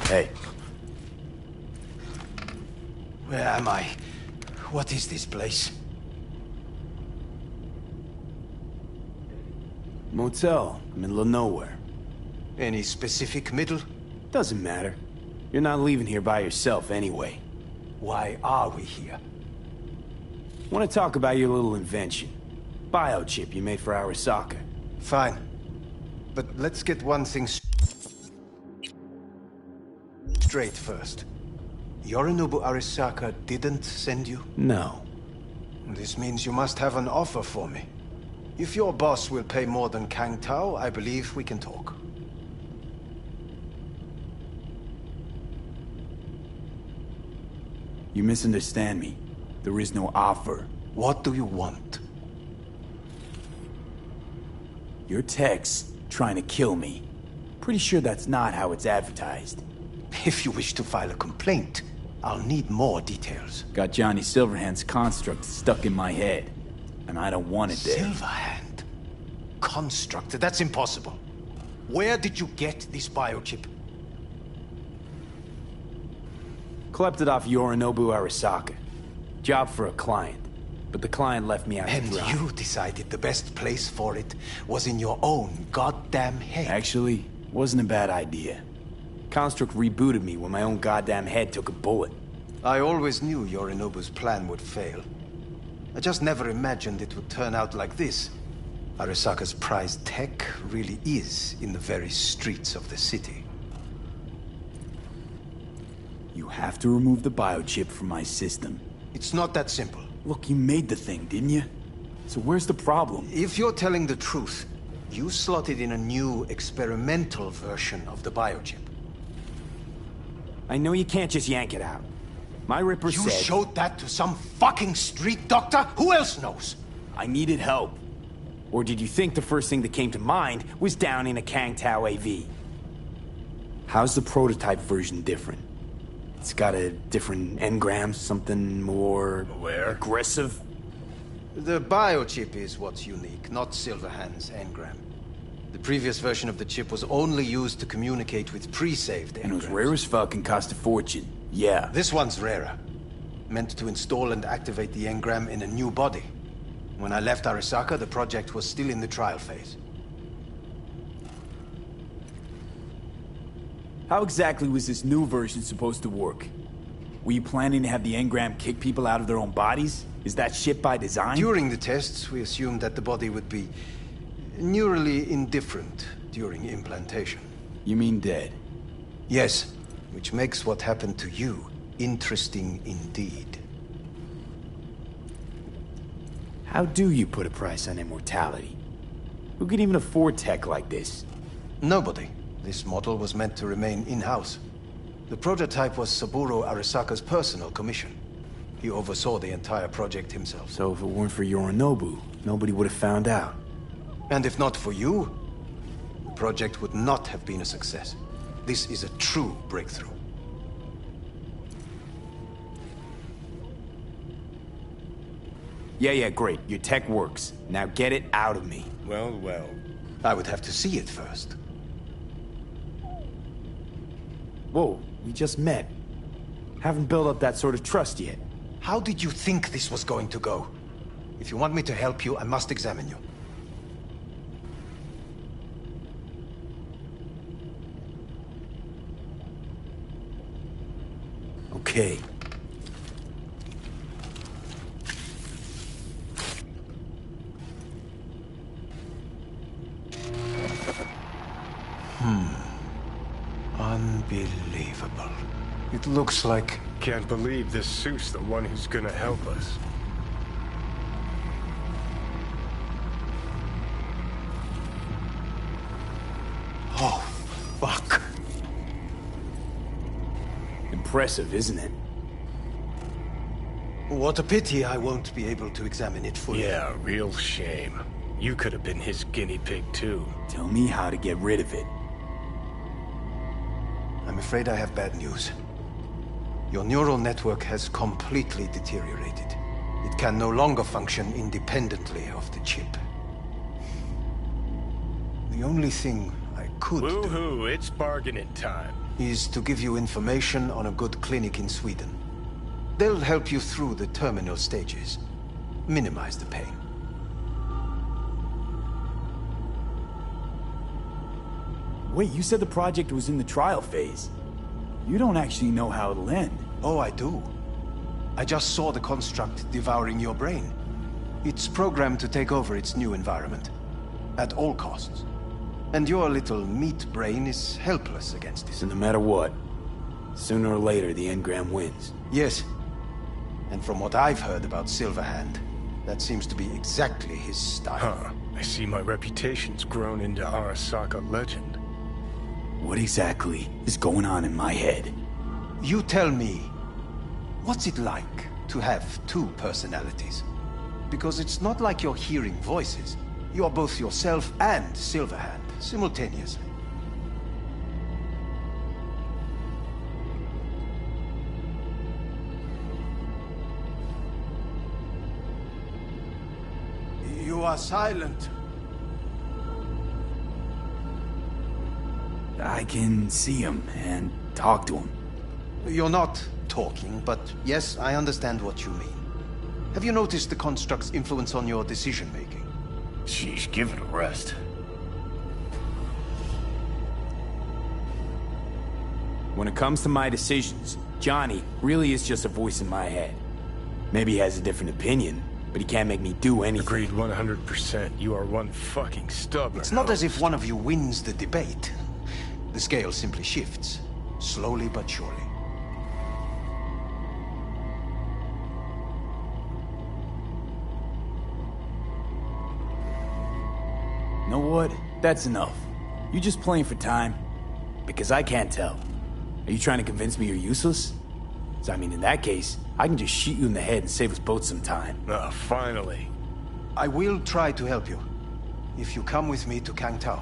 Hey. Where am I? What is this place? Motel, middle of nowhere. Any specific middle? Doesn't matter. You're not leaving here by yourself anyway. Why are we here? Want to talk about your little invention. Biochip you made for Arasaka. Fine. But let's get one thing straight first. Yorinobu Arasaka didn't send you? No. This means you must have an offer for me. If your boss will pay more than Kang Tao, I believe we can talk. You misunderstand me. There is no offer. What do you want? Your text trying to kill me. Pretty sure that's not how it's advertised. If you wish to file a complaint, I'll need more details. Got Johnny Silverhand's construct stuck in my head, and I don't want it there. Silverhand? Construct? That's impossible. Where did you get this biochip? Klept it off Yorinobu Arasaka. Job for a client. But the client left me out to And dry. you decided the best place for it was in your own goddamn head. Actually, wasn't a bad idea. Construct rebooted me when my own goddamn head took a bullet. I always knew Yorinobu's plan would fail. I just never imagined it would turn out like this. Arasaka's prized tech really is in the very streets of the city. You have to remove the biochip from my system. It's not that simple. Look, you made the thing, didn't you? So where's the problem? If you're telling the truth, you slotted in a new experimental version of the biochip. I know you can't just yank it out. My Ripper You said... showed that to some fucking street doctor? Who else knows? I needed help. Or did you think the first thing that came to mind was down in a Kang Tao AV? How's the prototype version different? It's got a different engram, something more... Where? Aggressive? The biochip is what's unique, not Silverhand's engram. The previous version of the chip was only used to communicate with pre-saved engrams. And it was rare as fuck and cost a fortune. Yeah. This one's rarer. Meant to install and activate the engram in a new body. When I left Arasaka, the project was still in the trial phase. How exactly was this new version supposed to work? Were you planning to have the engram kick people out of their own bodies? Is that shit by design? During the tests, we assumed that the body would be neurally indifferent during implantation. You mean dead? Yes, which makes what happened to you interesting indeed. How do you put a price on immortality? Who could even afford tech like this? Nobody. This model was meant to remain in-house. The prototype was Saburo Arasaka's personal commission. He oversaw the entire project himself. So if it weren't for Yorinobu, nobody would have found out. And if not for you, the project would not have been a success. This is a true breakthrough. Yeah, great. Your tech works. Now get it out of me. Well, well. I would have to see it first. Whoa, we just met. Haven't built up that sort of trust yet. How did you think this was going to go? If you want me to help you, I must examine you. Okay. Unbelievable. It looks like... Can't believe this suit's the one who's gonna help us. Oh, fuck. Impressive, isn't it? What a pity I won't be able to examine it fully. Yeah, real shame. You could have been his guinea pig, too. Tell me how to get rid of it. I'm afraid I have bad news. Your neural network has completely deteriorated. It can no longer function independently of the chip. The only thing I could do... Woohoo, it's bargaining time. is to give you information on a good clinic in Sweden. They'll help you through the terminal stages. Minimize the pain. Wait, you said the project was in the trial phase. You don't actually know how it'll end. Oh, I do. I just saw the construct devouring your brain. It's programmed to take over its new environment. At all costs. And your little meat brain is helpless against it. So no matter what, sooner or later the engram wins. Yes. And from what I've heard about Silverhand, that seems to be exactly his style. Huh. I see my reputation's grown into Arasaka legend. What exactly is going on in my head? You tell me, what's it like to have two personalities? Because it's not like you're hearing voices. You are both yourself and Silverhand, simultaneously. You are silent. I can see him and talk to him. You're not talking, but yes, I understand what you mean. Have you noticed the construct's influence on your decision-making? Sheesh, give it a rest. When it comes to my decisions, Johnny really is just a voice in my head. Maybe he has a different opinion, but he can't make me do anything. Agreed 100%. You are one fucking stubborn. It's not as if one of you wins the debate. The scale simply shifts, slowly but surely. Know what? That's enough. You just playing for time? Because I can't tell. Are you trying to convince me you're useless? So, I mean, in that case, I can just shoot you in the head and save us both some time. Ah, finally. I will try to help you, if you come with me to Kangtao.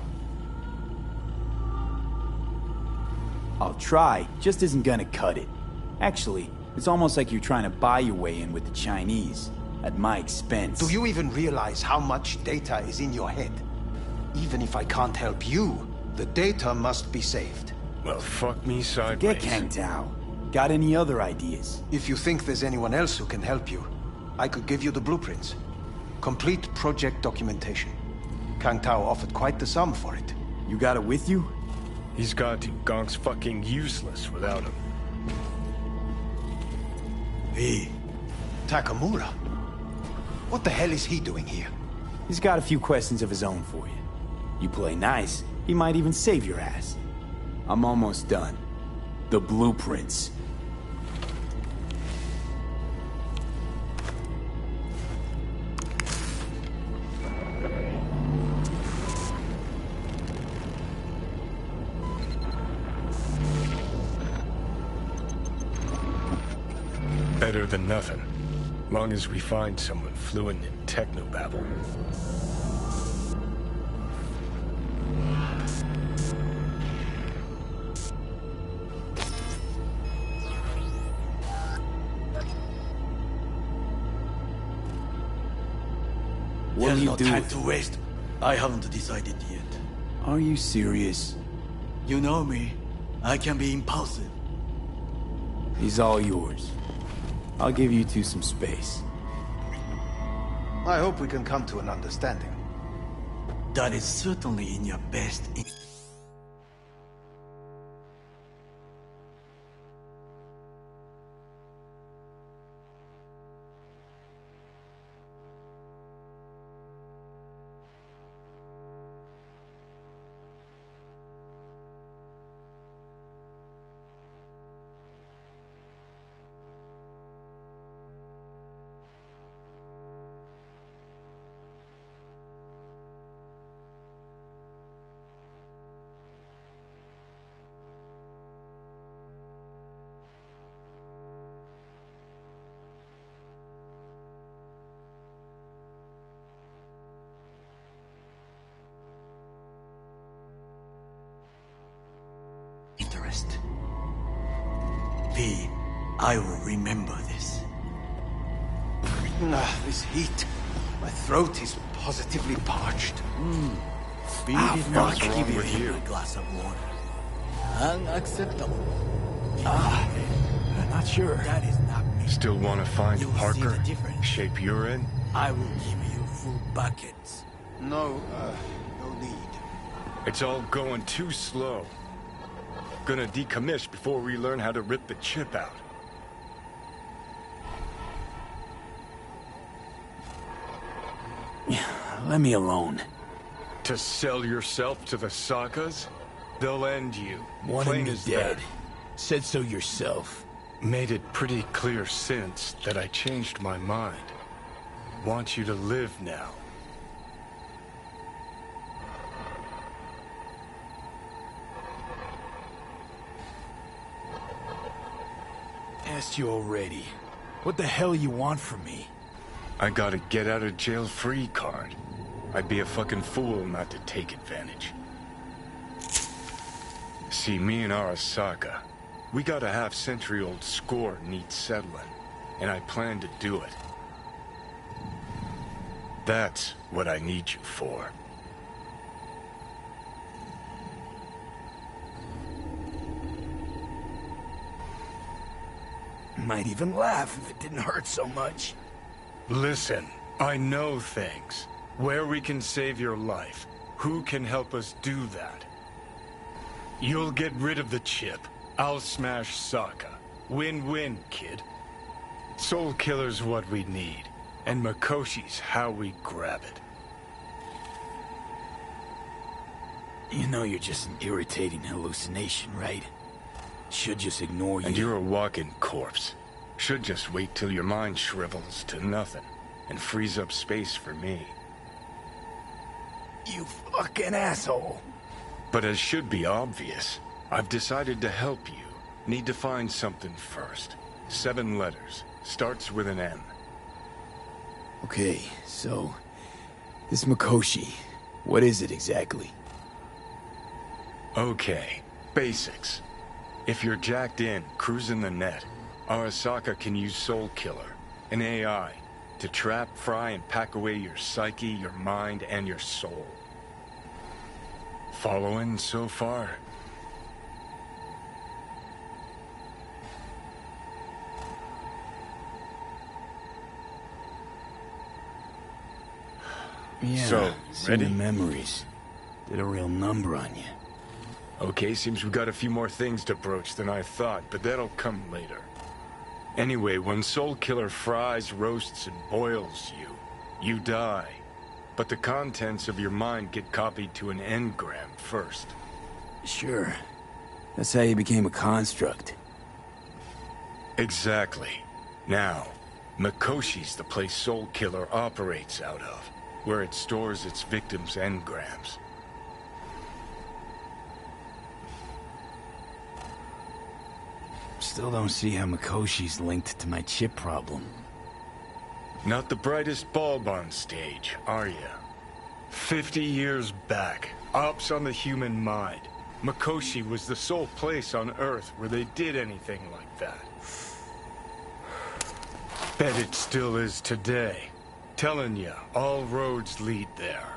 I'll try, just isn't gonna cut it. Actually, it's almost like you're trying to buy your way in with the Chinese, at my expense. Do you even realize how much data is in your head? Even if I can't help you, the data must be saved. Well, fuck me sideways. Forget Kangtao. Got any other ideas? If you think there's anyone else who can help you, I could give you the blueprints. Complete project documentation. Kangtao offered quite the sum for it. You got it with you? He's got to. Gonk's fucking useless without him. Hey, Takamura. What the hell is he doing here? He's got a few questions of his own for you. You play nice, he might even save your ass. I'm almost done. The blueprints. Better than nothing. Long as we find someone fluent in technobabble. What do you do? Time to waste. I haven't decided yet. Are you serious? You know me. I can be impulsive. He's all yours. I'll give you two some space. I hope we can come to an understanding. That is certainly in your best interest. V, I will remember this. This heat. My throat is positively parched. Speed is not what's wrong with you? a glass of water. Unacceptable. I'm not sure. That is not me. Still want to find You will see Parker? the difference. Shape you're in? I will give you full buckets. No, no need. It's all going too slow. Gonna decommiss before we learn how to rip the chip out. Let me alone. To sell yourself to the Sakas? They'll end you. Wanted Plain me as dead. that. Said so yourself. Made it pretty clear since that I changed my mind. Want you to live now. Asked you already. What the hell you want from me? I got a get out of jail free card. I'd be a fucking fool not to take advantage. See, me and Arasaka, we got a half-century-old score needs settling, and I plan to do it. That's what I need you for. Might even laugh if it didn't hurt so much. Listen, I know things. Where we can save your life. Who can help us do that? You'll get rid of the chip. I'll smash Saka. Win-win, kid. Soul Killer's what we need. And Mikoshi's how we grab it. You know you're just an irritating hallucination, right? Should just ignore you. And you're a walking corpse. Should just wait till your mind shrivels to nothing. And frees up space for me. You fucking asshole. But as should be obvious, I've decided to help you. Need to find something first. 7 letters. Starts with an M. Okay, so... this Mikoshi, what is it exactly? Okay, basics. If you're jacked in, cruising the net, Arasaka can use Soul Killer, an AI, to trap, fry, and pack away your psyche, your mind, and your soul. Following so far? Yeah, So, seen ready? the memories. Did a real number on you. Okay, seems we got a few more things to broach than I thought, but that'll come later. Anyway, when Soul Killer fries, roasts, and boils you, you die. But the contents of your mind get copied to an engram first. Sure. That's how you became a construct. Exactly. Now, Mikoshi's the place Soul Killer operates out of, where it stores its victims' engrams. Still don't see how Mikoshi's linked to my chip problem. Not the brightest bulb on stage, are ya? 50 years back, ops on the human mind. Mikoshi was the sole place on Earth where they did anything like that. Bet it still is today. Telling ya, all roads lead there.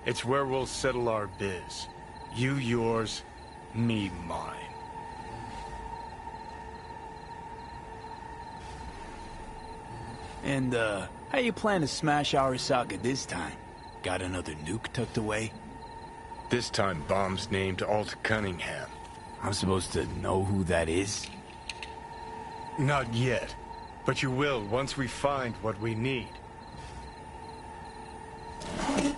It's where we'll settle our biz. You yours, me mine. And, how you plan to smash Arasaka this time? Got another nuke tucked away? This time bomb's named Alt Cunningham. I'm supposed to know who that is? Not yet, but you will once we find what we need.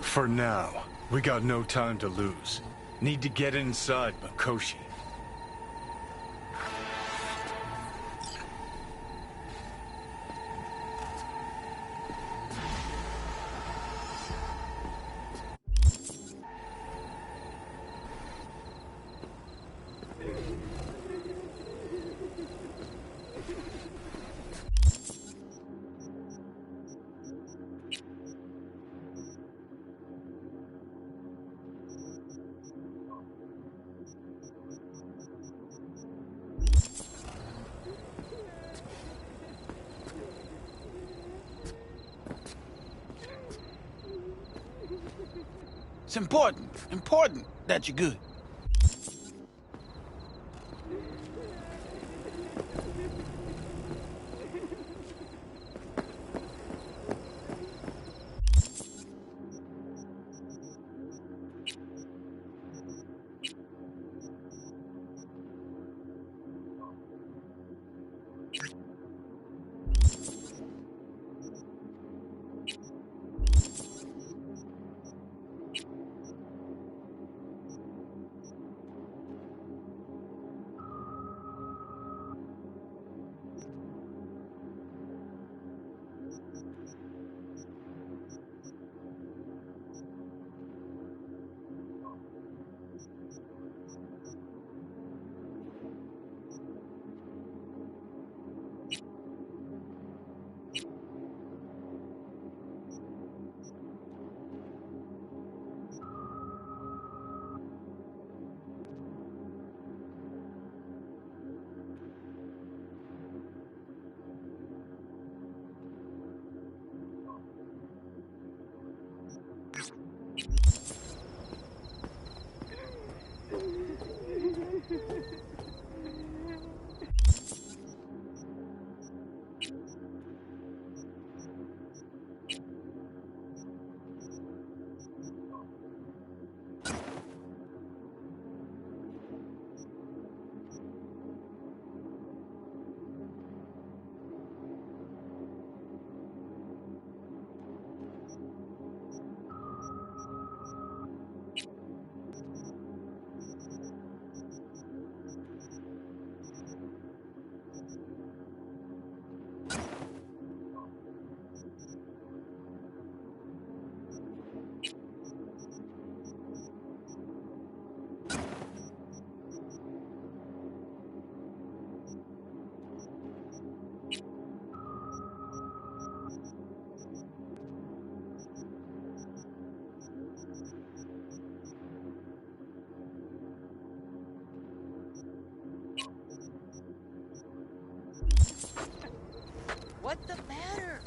For now, we got no time to lose. Need to get inside Mikoshi. It's important that you're good. What the matter?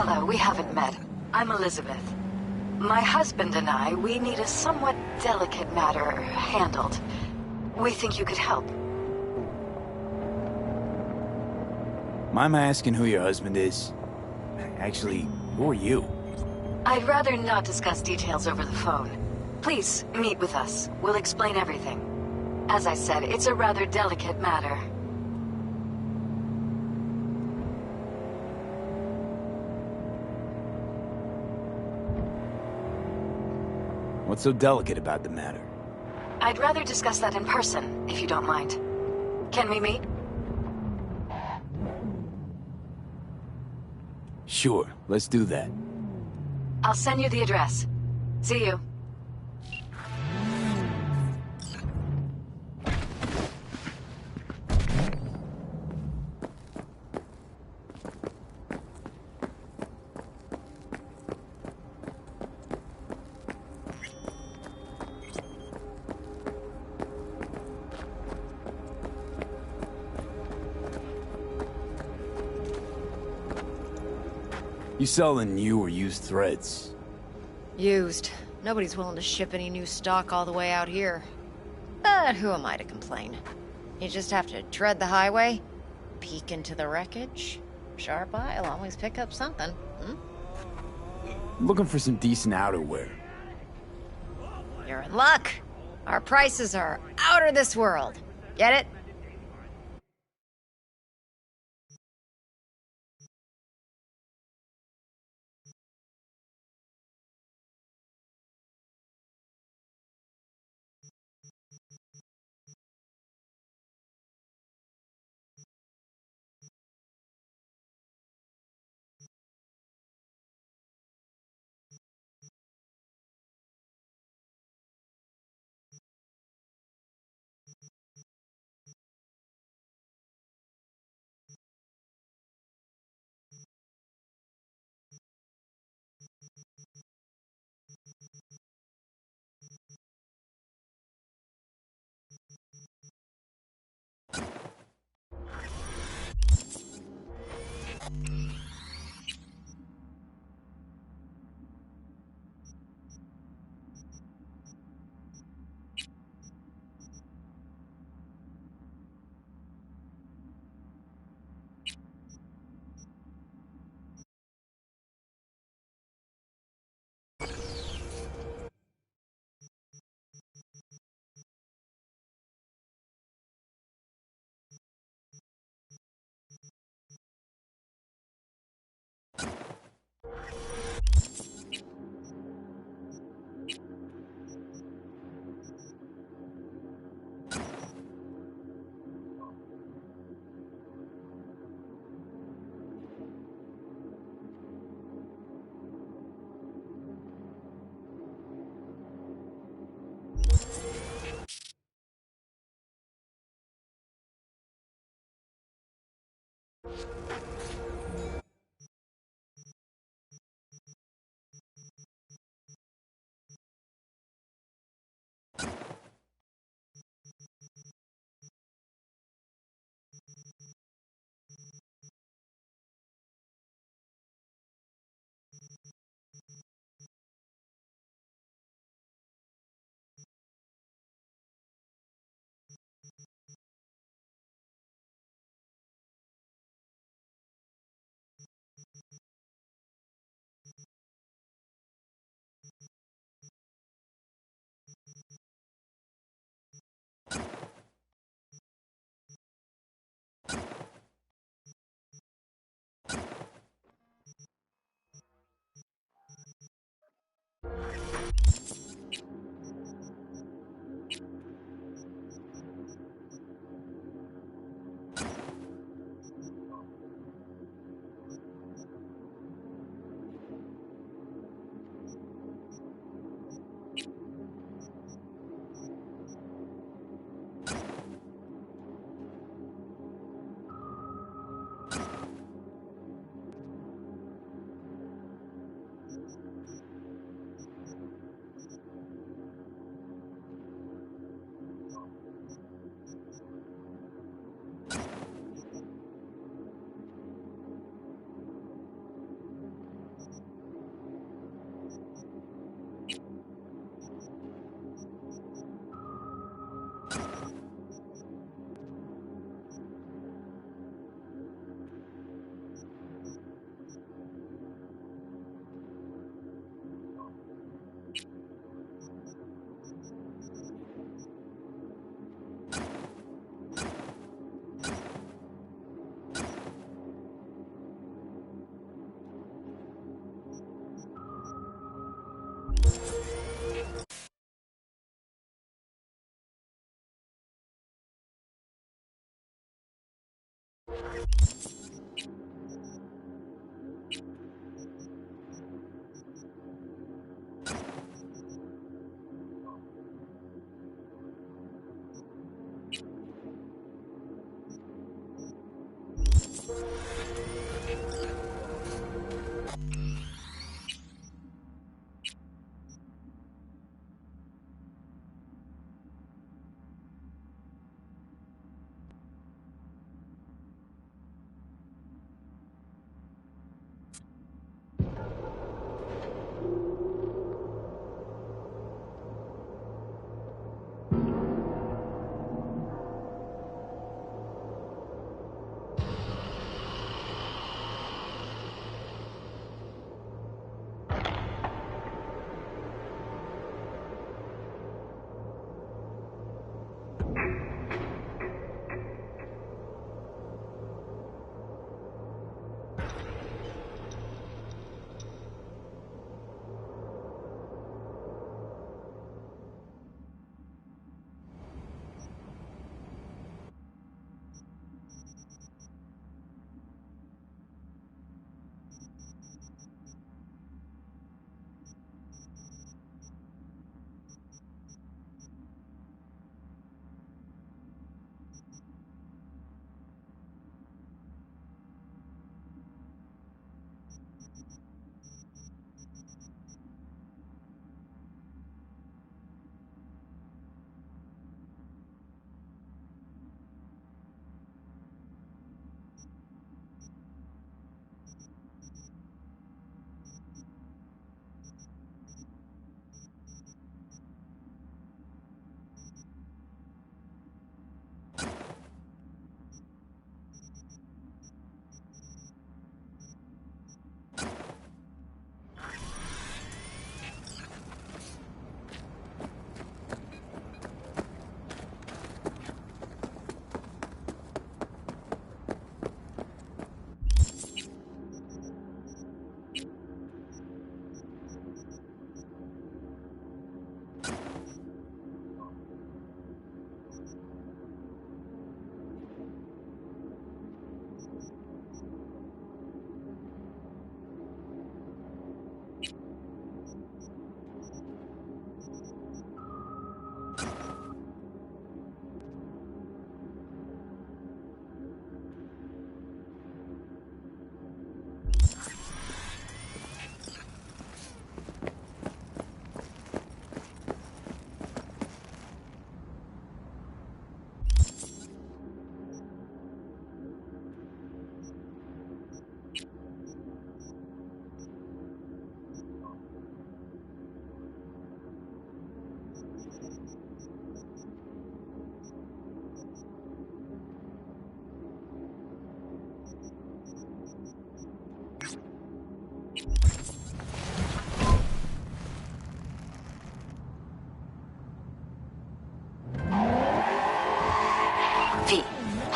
Hello, we haven't met. I'm Elizabeth. My husband and I, we need a somewhat delicate matter handled. We think you could help. Mind my asking who your husband is? Actually, who are you? I'd rather not discuss details over the phone. Please, meet with us. We'll explain everything. As I said, it's a rather delicate matter. What's so delicate about the matter? I'd rather discuss that in person, if you don't mind. Can we meet? Sure, let's do that. I'll send you the address. See you. You selling new or used threads? Used. Nobody's willing to ship any new stock all the way out here. But who am I to complain? You just have to tread the highway, peek into the wreckage. Sharp eye'll always pick up something, Looking for some decent outerwear. You're in luck. Our prices are out of this world. Get it?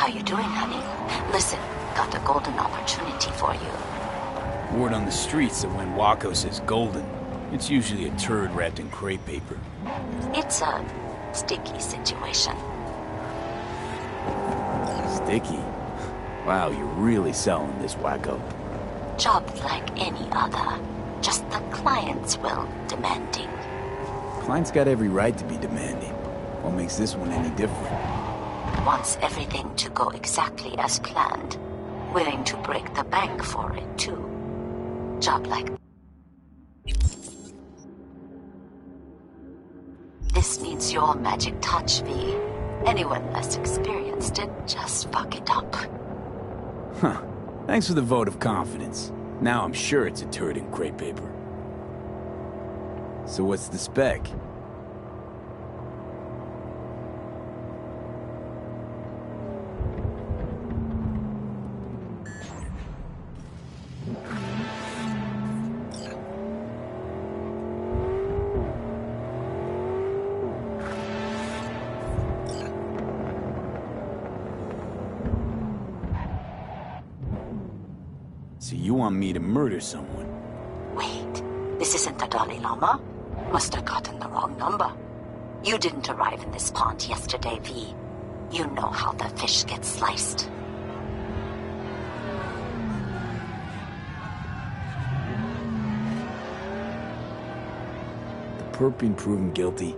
How you doing, honey? Listen, got a golden opportunity for you. Word on the streets that when Waco says golden, it's usually a turd wrapped in crepe paper. It's a sticky situation. Sticky? Wow, you're really selling this, Waco. Job like any other. Just the client's will demanding. Client's got every right to be demanding. What makes this one any different? Wants everything to go exactly as planned. Willing to break the bank for it, too. Job like... This needs your magic touch, V. Anyone less experienced it, just fuck it up. Huh. Thanks for the vote of confidence. Now I'm sure it's a turd in crepe paper. So what's the spec? So you want me to murder someone? Wait, this isn't the Dalai Lama? Must have gotten the wrong number. You didn't arrive in this pond yesterday, V. You know how the fish get sliced. The perp being proven guilty?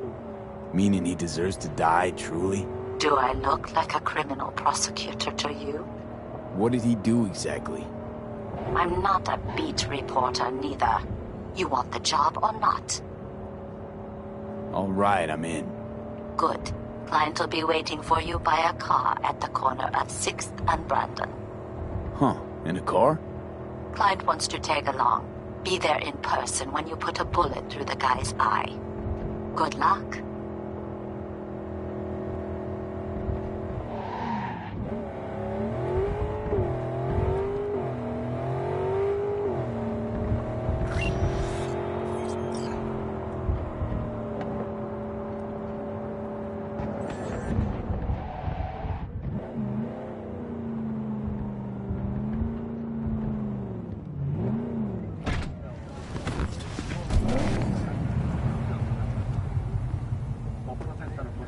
Meaning he deserves to die, truly? Do I look like a criminal prosecutor to you? What did he do exactly? I'm not a beat reporter, neither. You want the job or not? All right, I'm in. Good. Client will be waiting for you by a car at the corner of 6th and Brandon. Huh, in a car? Client wants to tag along. Be there in person when you put a bullet through the guy's eye. Good luck.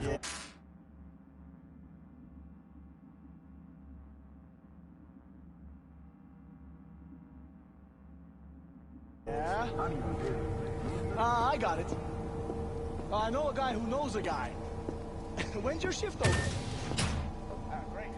Yeah? I got it. I know a guy who knows a guy. When's your shift over? Great.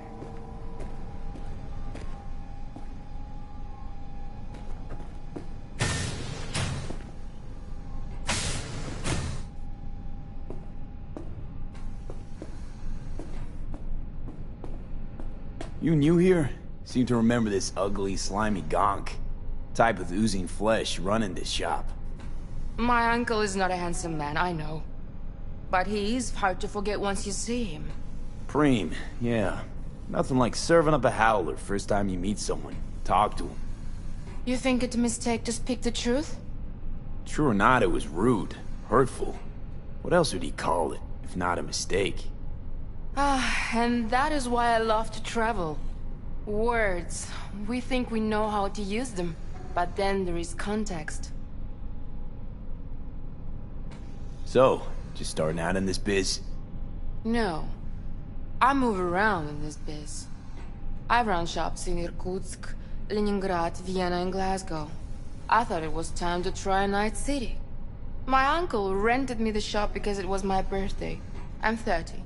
You new here? Seem to remember this ugly, slimy gonk. Type with oozing flesh running this shop. My uncle is not a handsome man, I know. But he is hard to forget once you see him. Preem, yeah. Nothing like serving up a howler first time you meet someone. Talk to him. You think it's a mistake to speak the truth? True or not, it was rude. Hurtful. What else would he call it, if not a mistake? And that is why I love to travel. Words. We think we know how to use them, but then there is context. So, just starting out in this biz? No. I move around in this biz. I run shops in Irkutsk, Leningrad, Vienna, and Glasgow. I thought it was time to try a night city. My uncle rented me the shop because it was my birthday. I'm 30.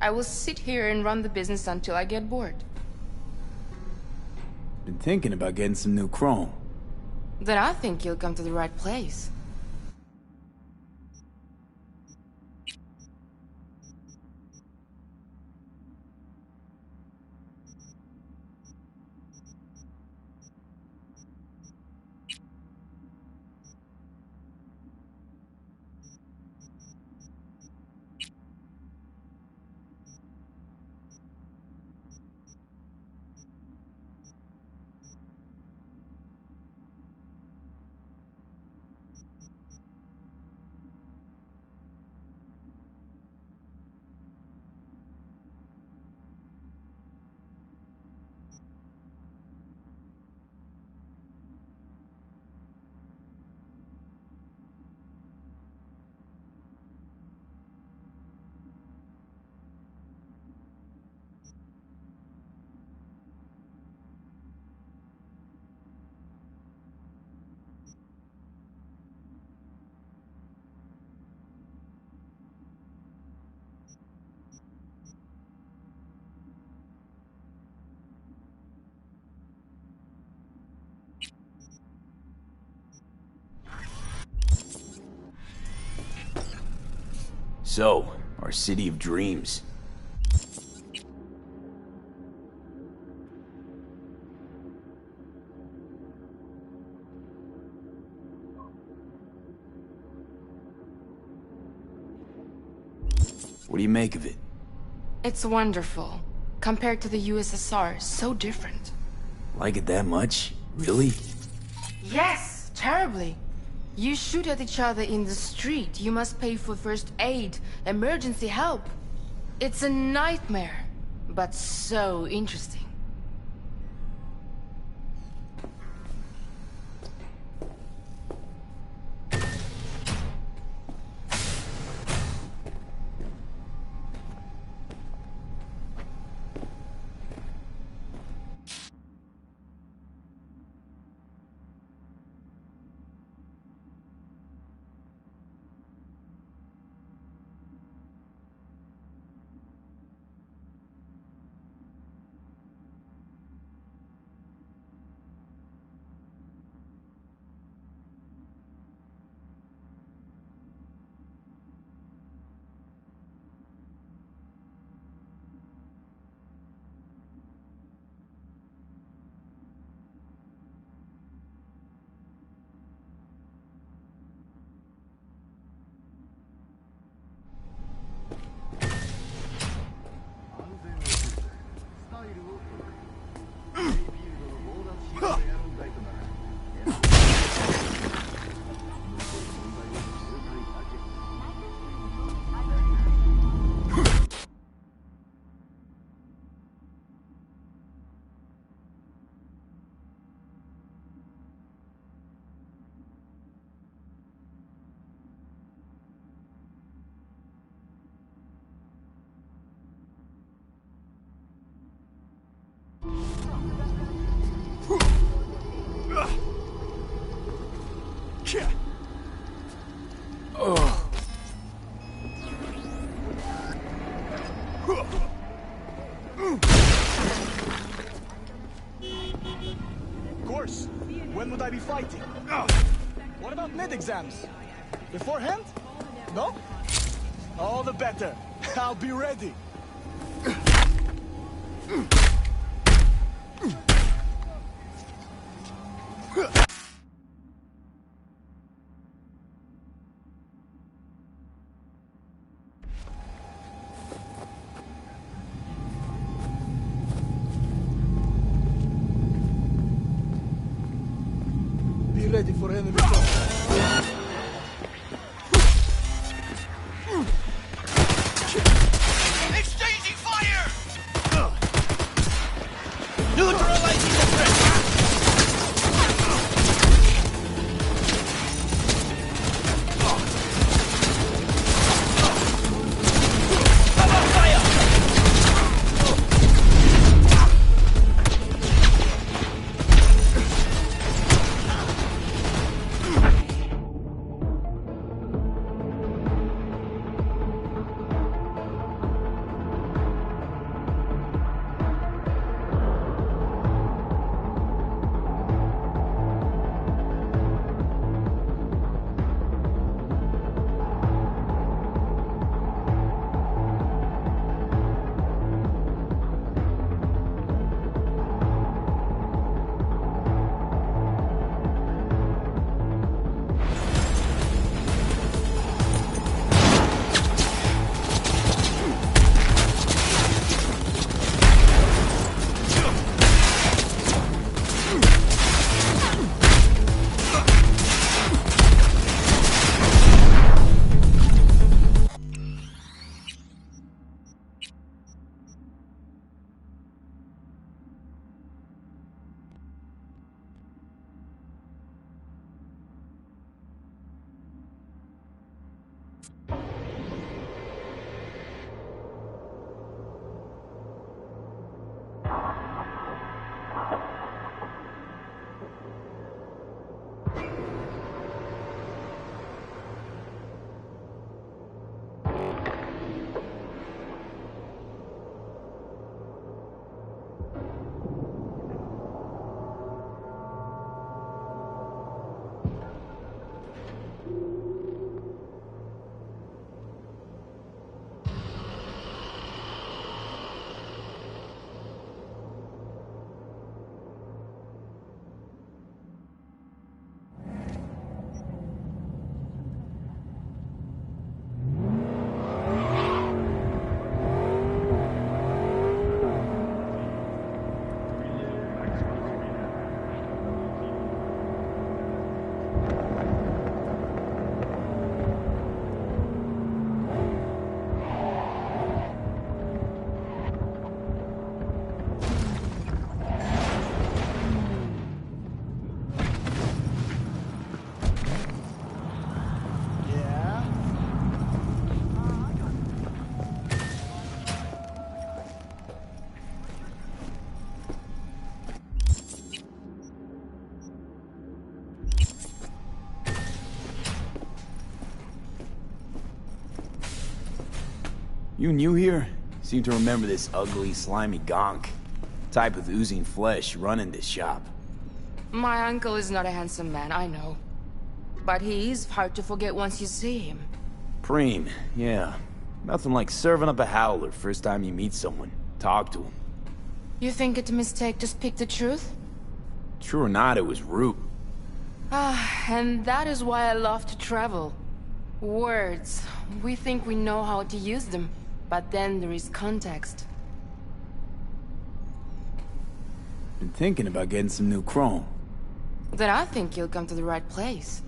I will sit here and run the business until I get bored. Been thinking about getting some new chrome. Then I think you'll come to the right place. So, our city of dreams. What do you make of it? It's wonderful. Compared to the USSR, so different. Like it that much? Really? Yes, terribly. You shoot at each other in the street. You must pay for first aid, emergency help. It's a nightmare, but so interesting. Of course. When would I be fighting? What about mid-exams? Beforehand? No? All the better. I'll be ready. Be ready for enemy fire. Exchanging fire! Neutralizing the threat! Cover fire! You new here? Seem to remember this ugly, slimy gonk. Type with oozing flesh running this shop. My uncle is not a handsome man, I know. But he is hard to forget once you see him. Preem, yeah. Nothing like serving up a howler first time you meet someone. Talk to him. You think it's a mistake to speak the truth? True or not, it was rude. Ah, and that is why I love to travel. Words. We think we know how to use them, but then there is context. Been thinking about getting some new chrome. Then I think you'll come to the right place.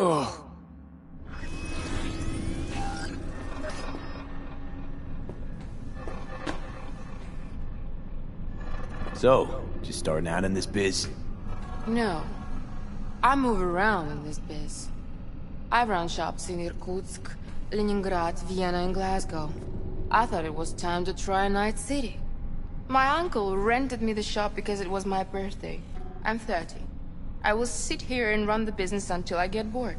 Ugh. So, just starting out in this biz? No. I move around in this biz. I run shops in Irkutsk, Leningrad, Vienna, and Glasgow. I thought it was time to try a night city. My uncle rented me the shop because it was my birthday. I'm 30. I will sit here and run the business until I get bored.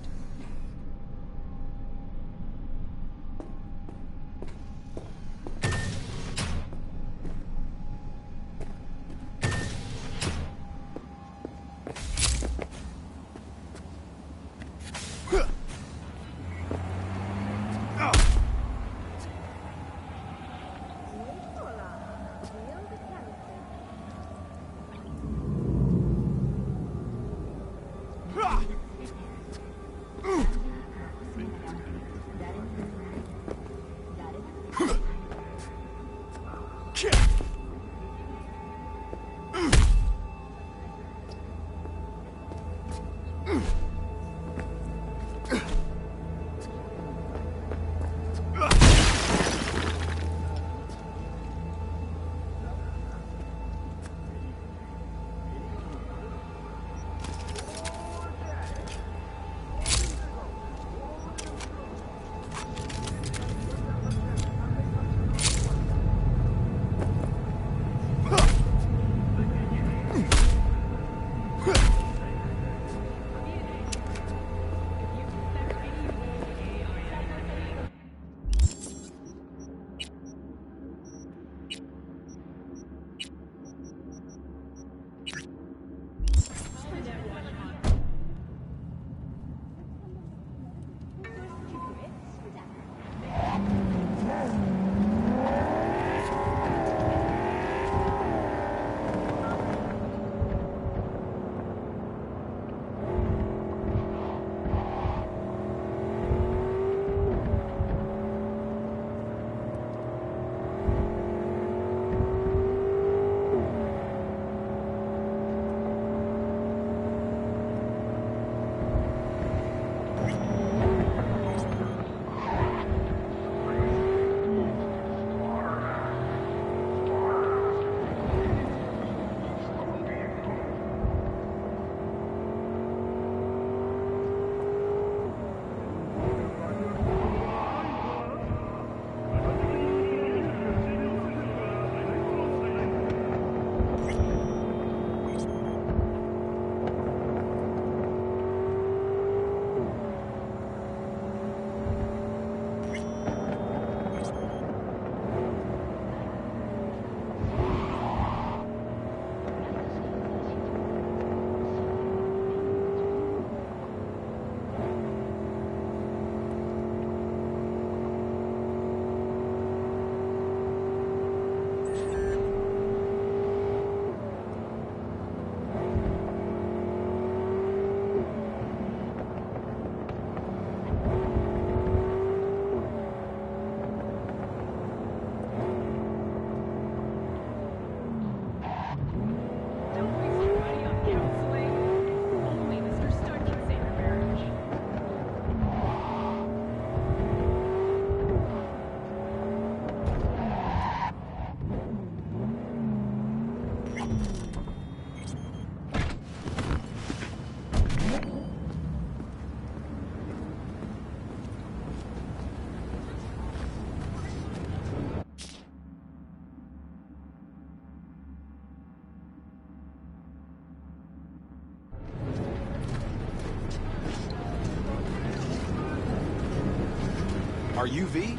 Are you V?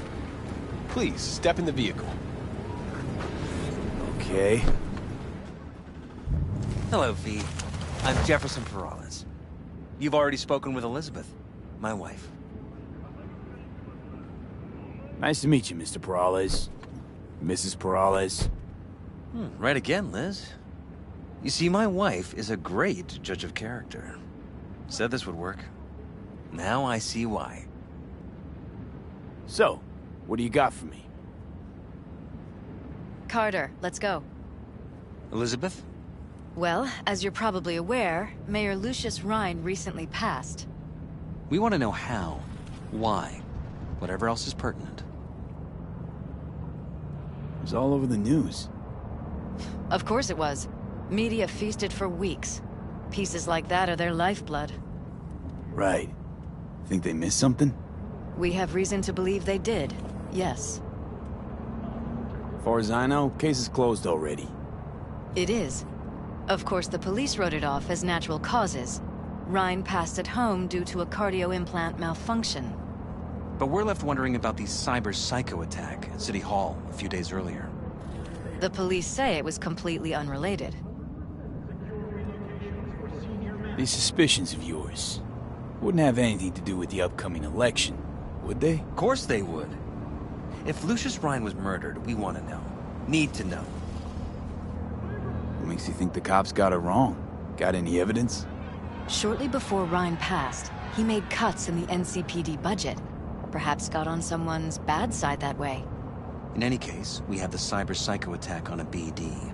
Please, step in the vehicle. Okay. Hello, V. I'm Jefferson Perales. You've already spoken with Elizabeth, my wife. Nice to meet you, Mr. Perales. Mrs. Perales. Right again, Liz. You see, my wife is a great judge of character. Said this would work. Now I see why. So, what do you got for me? Carter, let's go. Elizabeth? Well, as you're probably aware, Mayor Lucius Rhine recently passed. We want to know how, why, whatever else is pertinent. It was all over the news. Of course it was. Media feasted for weeks. Pieces like that are their lifeblood. Right. Think they missed something? We have reason to believe they did, yes. As far as I know, case is closed already. It is. Of course, the police wrote it off as natural causes. Rhine passed at home due to a cardio implant malfunction. But we're left wondering about the cyber psycho attack at City Hall a few days earlier. The police say it was completely unrelated. These suspicions of yours wouldn't have anything to do with the upcoming election, would they? Of course they would. If Lucius Rhine was murdered, we want to know. Need to know. What makes you think the cops got it wrong? Got any evidence? Shortly before Rhine passed, he made cuts in the NCPD budget. Perhaps got on someone's bad side that way. In any case, we have the cyber psycho attack on a BD.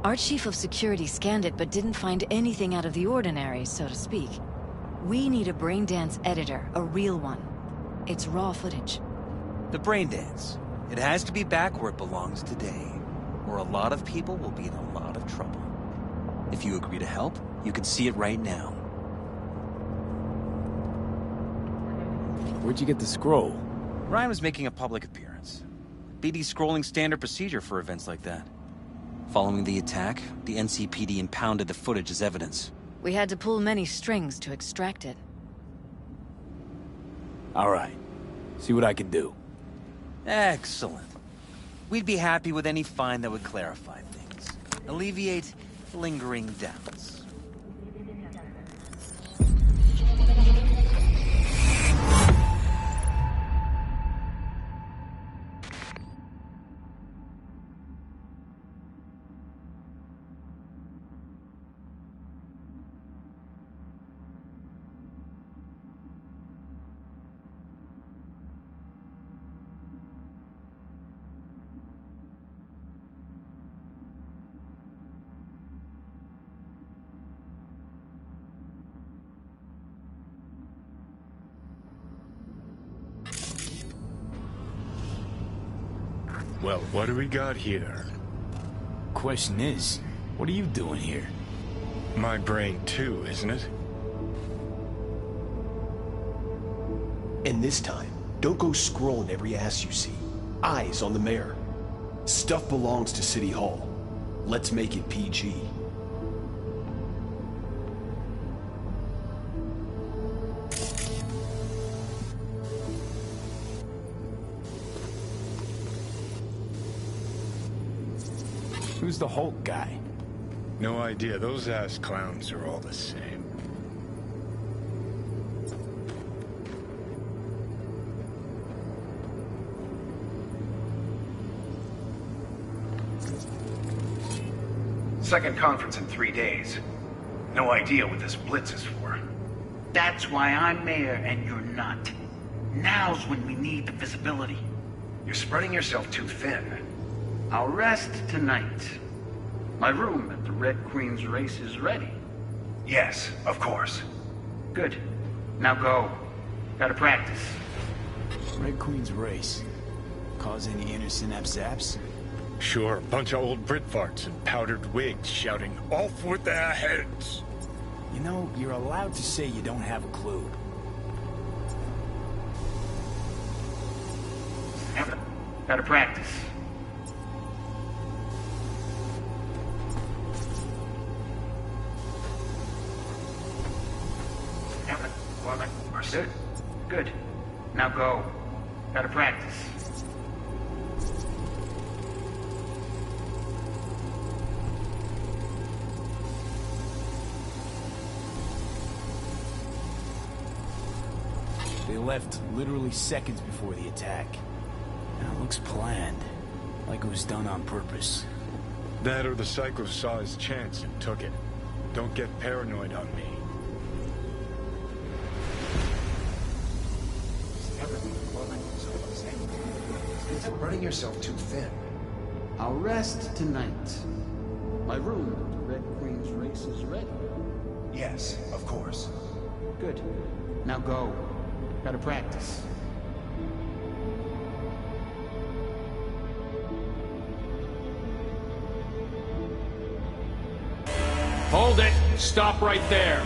Our chief of security scanned it but didn't find anything out of the ordinary, so to speak. We need a braindance editor, a real one. It's raw footage. The braindance. It has to be back where it belongs today, or a lot of people will be in a lot of trouble. If you agree to help, you can see it right now. Where'd you get the scroll? Ryan was making a public appearance. BD scrolling standard procedure for events like that. Following the attack, the NCPD impounded the footage as evidence. We had to pull many strings to extract it. All right. See what I can do. Excellent. We'd be happy with any find that would clarify things. Alleviate lingering doubts. Well, what do we got here? Question is, what are you doing here? My brain too, isn't it? And this time, don't go scrolling every ass you see. Eyes on the mayor. Stuff belongs to City Hall. Let's make it PG. Who's the Hulk guy? No idea. Those ass clowns are all the same. Second conference in 3 days. No idea what this blitz is for. That's why I'm mayor and you're not. Now's when we need the visibility. You're spreading yourself too thin. I'll rest tonight. My room at the Red Queen's race is ready. Yes, of course. Good. Now go. Gotta practice. Red Queen's race. Cause any innocent upsets? Sure, bunch of old Brit farts in powdered wigs shouting, "Off with their heads!" You know, you're allowed to say you don't have a clue. Gotta practice. Good. Good. Now go. Gotta practice. They left literally seconds before the attack. Now it looks planned. Like it was done on purpose. That or the Psycho saw his chance and took it. Don't get paranoid on me. Spreading yourself too thin. I'll rest tonight. My room at the Red Queen's race is ready. Yes, of course. Good. Now go. Gotta practice. Hold it. Stop right there.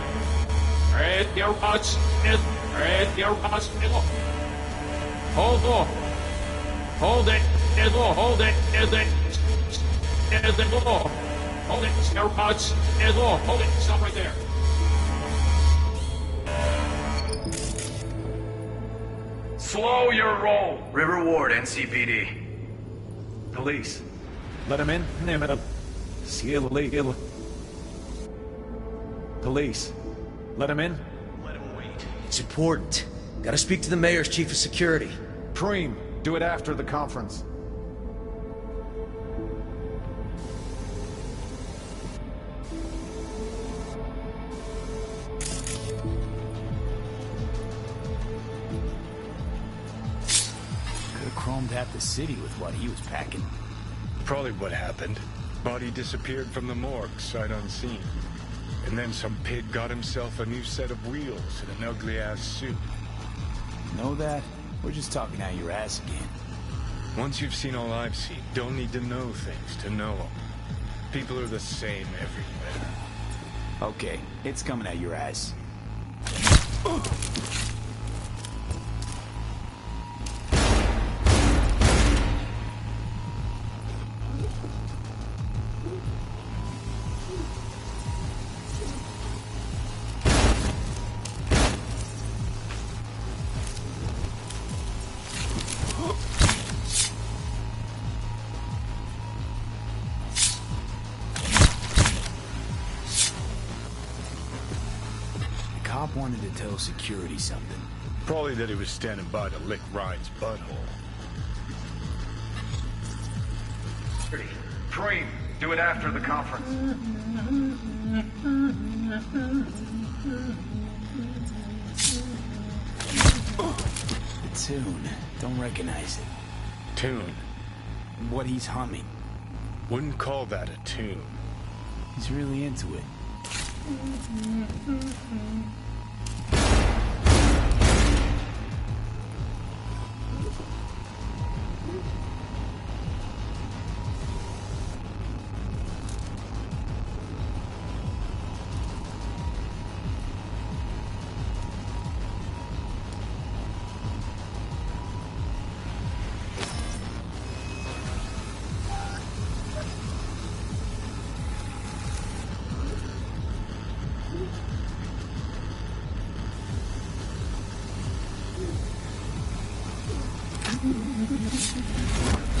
Red your bus. Red your bus. Hold on. Hold it. Hold it. Hold it. Hold it. Your bus. Hold it. Stop right there. Slow your roll. River Ward, NCPD. Police. Let him in. Name it up. Seal legal. Police. Let him in. Let him wait. It's important. Gotta speak to the mayor's chief of security. Preem. Do it after the conference. Chromed half the city with what he was packing. Probably what happened. Body disappeared from the morgue, sight unseen. And then some pig got himself a new set of wheels and an ugly-ass suit. Know that? We're just talking out your ass again. Once you've seen all I've seen, don't need to know things to know them. People are the same everywhere. Okay, it's coming at your ass. cop wanted to tell security something. Probably that he was standing by to lick Ryan's butthole. Dream, do it after the conference. The tune. Don't recognize it. Tune? What he's humming. Wouldn't call that a tune. He's really into it.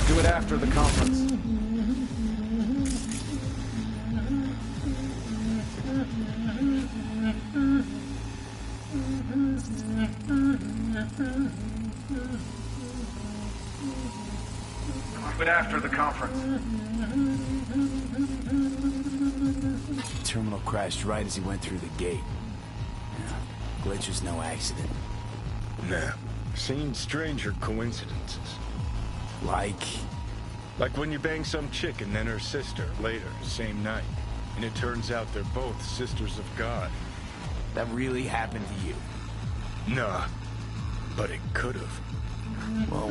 Do it after the conference. Do it after the conference. The terminal crashed right as he went through the gate. Yeah, glitch was no accident. Nah. Seen stranger coincidences. Like when you bang some chick and then her sister later, same night. And it turns out they're both sisters of God. that really happened to you? Nah, but it could have. Well.